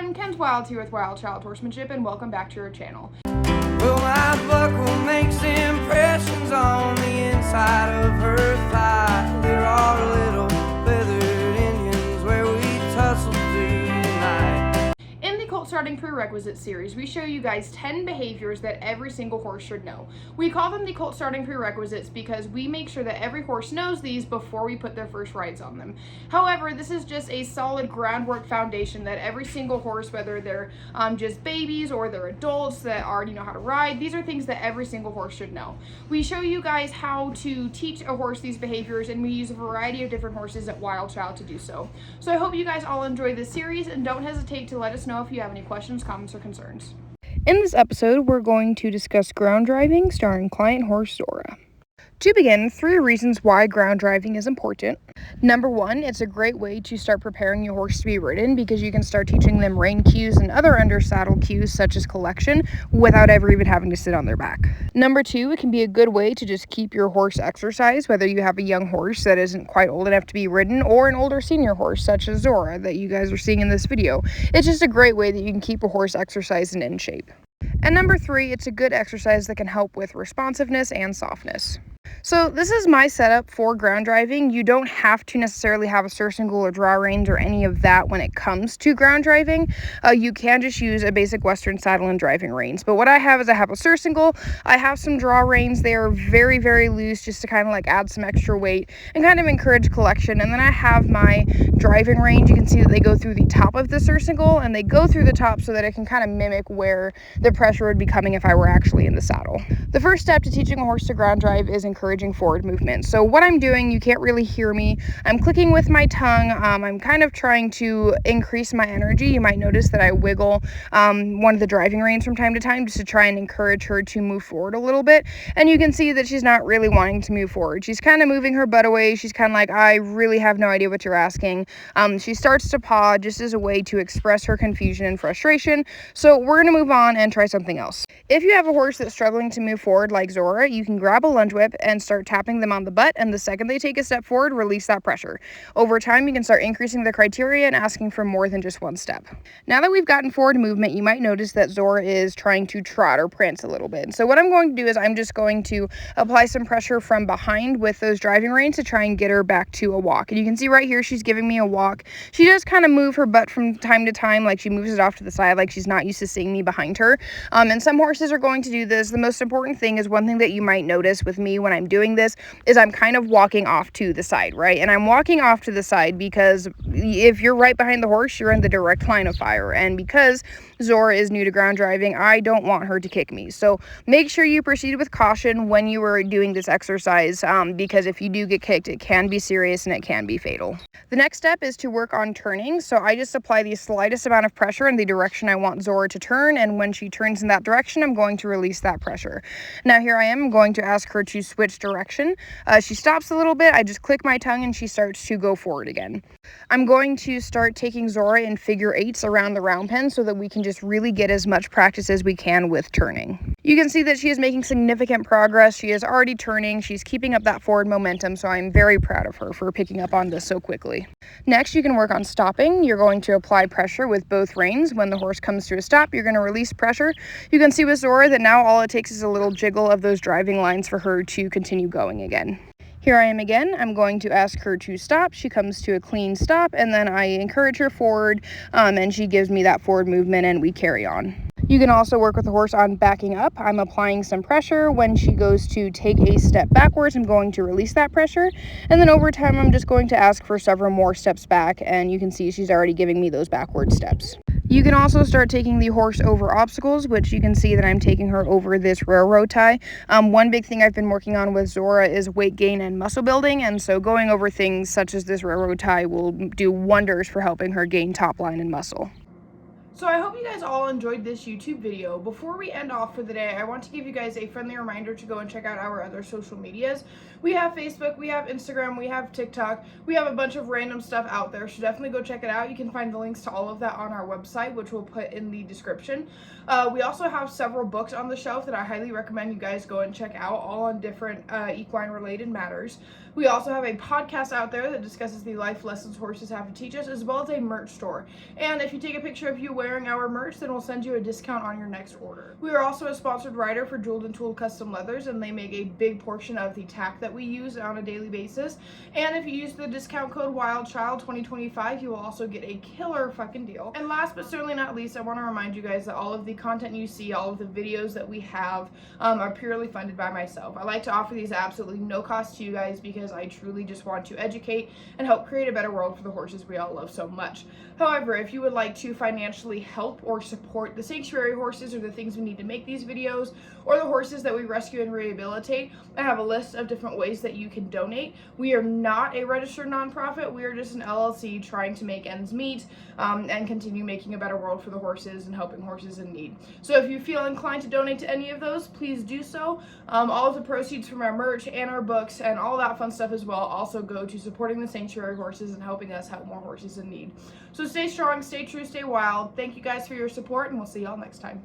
everyone, Ken's Wild here with Wild Child Horsemanship, and welcome back to our channel. Well, my buckle makes impressions on the inside of her thigh. There are little feathered Indians where we tussle through the night. In the Colt Starting Prerequisites series, we show you guys 10 behaviors that every single horse should know. We call them the Colt Starting Prerequisites because we make sure that every horse knows these before we put their first rides on them. However, this is just a solid groundwork foundation that every single horse, whether they're just babies or they're adults that already know how to ride, these are things that every single horse should know. We show you guys how to teach a horse these behaviors, and we use a variety of different horses at Wild Child to do so. So I hope you guys all enjoy this series, and don't hesitate to let us know if you have any questions, comments, or concerns. In this episode, we're going to discuss ground driving starring client horse Zorra. To begin, 3 reasons why ground driving is important. Number 1, it's a great way to start preparing your horse to be ridden because you can start teaching them rein cues and other under saddle cues such as collection without ever even having to sit on their back. Number 2, it can be a good way to just keep your horse exercised, whether you have a young horse that isn't quite old enough to be ridden or an older senior horse such as Zorra that you guys are seeing in this video. It's just a great way that you can keep a horse exercised and in shape. And number 3, it's a good exercise that can help with responsiveness and softness. So this is my setup for ground driving. You don't have to necessarily have a surcingle or draw reins or any of that when it comes to ground driving. You can just use a basic Western saddle and driving reins. But what I have is I have a surcingle, I have some draw reins. They are very, very loose just to kind of like add some extra weight and kind of encourage collection. And then I have my driving reins. You can see that they go through the top of the surcingle and they go through the top so that it can kind of mimic where the pressure would be coming if I were actually in the saddle. The first step to teaching a horse to ground drive is encouraging forward movement. So what I'm doing, you can't really hear me. I'm clicking with my tongue. I'm kind of trying to increase my energy. You might notice that I wiggle one of the driving reins from time to time just to try and encourage her to move forward a little bit. And you can see that she's not really wanting to move forward. She's kind of moving her butt away. She's kind of like, I really have no idea what you're asking. She starts to paw just as a way to express her confusion and frustration. So we're going to move on and try something else. If you have a horse that's struggling to move forward like Zorra, you can grab a lunge whip and start tapping them on the butt, and the second they take a step forward, release that pressure. Over time, you can start increasing the criteria and asking for more than just one step. Now that we've gotten forward movement, you might notice that Zorra is trying to trot or prance a little bit. So what I'm going to do is I'm just going to apply some pressure from behind with those driving reins to try and get her back to a walk. And you can see right here, she's giving me a walk. She does kind of move her butt from time to time, like she moves it off to the side, like she's not used to seeing me behind her. And some horses are going to do this. The most important thing is one thing that you might notice with me when I'm doing this is I'm kind of walking off to the side, right? And I'm walking off to the side because if you're right behind the horse, you're in the direct line of fire. And because Zorra is new to ground driving, I don't want her to kick me. So make sure you proceed with caution when you are doing this exercise because if you do get kicked, it can be serious and it can be fatal. The next step is to work on turning. So I just apply the slightest amount of pressure in the direction I want Zorra to turn. And when she turns in that direction, I'm going to release that pressure. Now here I am going to ask her to switch direction. She stops a little bit. I just click my tongue and she starts to go forward again. I'm going to start taking Zorra in figure 8s around the round pen so that we can just really get as much practice as we can with turning. You can see that she is making significant progress. She is already turning. She's keeping up that forward momentum, so I'm very proud of her for picking up on this so quickly. Next, you can work on stopping. You're going to apply pressure with both reins. When the horse comes to a stop, you're going to release pressure. You can see with Zorra that now all it takes is a little jiggle of those driving lines for her to continue going again. Here I am again. I'm going to ask her to stop. She comes to a clean stop, and then I encourage her forward, and she gives me that forward movement, and we carry on. You can also work with the horse on backing up. I'm applying some pressure. When she goes to take a step backwards, I'm going to release that pressure, and then over time, I'm just going to ask for several more steps back, and you can see she's already giving me those backward steps. You can also start taking the horse over obstacles, which you can see that I'm taking her over this railroad tie. One big thing I've been working on with Zorra is weight gain and muscle building, and so going over things such as this railroad tie will do wonders for helping her gain top line and muscle. So I hope you guys all enjoyed this YouTube video. Before we end off for the day, I want to give you guys a friendly reminder to go and check out our other social medias. We have Facebook, we have Instagram, we have TikTok, we have a bunch of random stuff out there, so definitely go check it out. You can find the links to all of that on our website, which we'll put in the description. We also have several books on the shelf that I highly recommend you guys go and check out, all on different equine related matters. We also have a podcast out there that discusses the life lessons horses have to teach us, as well as a merch store. And if you take a picture of you wearing our merch, then we'll send you a discount on your next order. We are also a sponsored writer for Jeweled and Tooled Custom Leathers, and they make a big portion of the tack that we use on a daily basis. And if you use the discount code WILDCHILD2025, you will also get a killer fucking deal. And last but certainly not least, I want to remind you guys that all of the content you see, all of the videos that we have are purely funded by myself. I like to offer these at absolutely no cost to you guys because I truly just want to educate and help create a better world for the horses we all love so much. However, if you would like to financially help or support the sanctuary horses or the things we need to make these videos, or the horses that we rescue and rehabilitate, I have a list of different ways that you can donate. We are not a registered nonprofit. We are just an LLC trying to make ends meet and continue making a better world for the horses and helping horses in need. So if you feel inclined to donate to any of those, please do so. All of the proceeds from our merch and our books and all that fun stuff as well also go to supporting the sanctuary horses and helping us help more horses in need. So stay strong, stay true, stay wild. Thank you guys for your support, and we'll see y'all next time.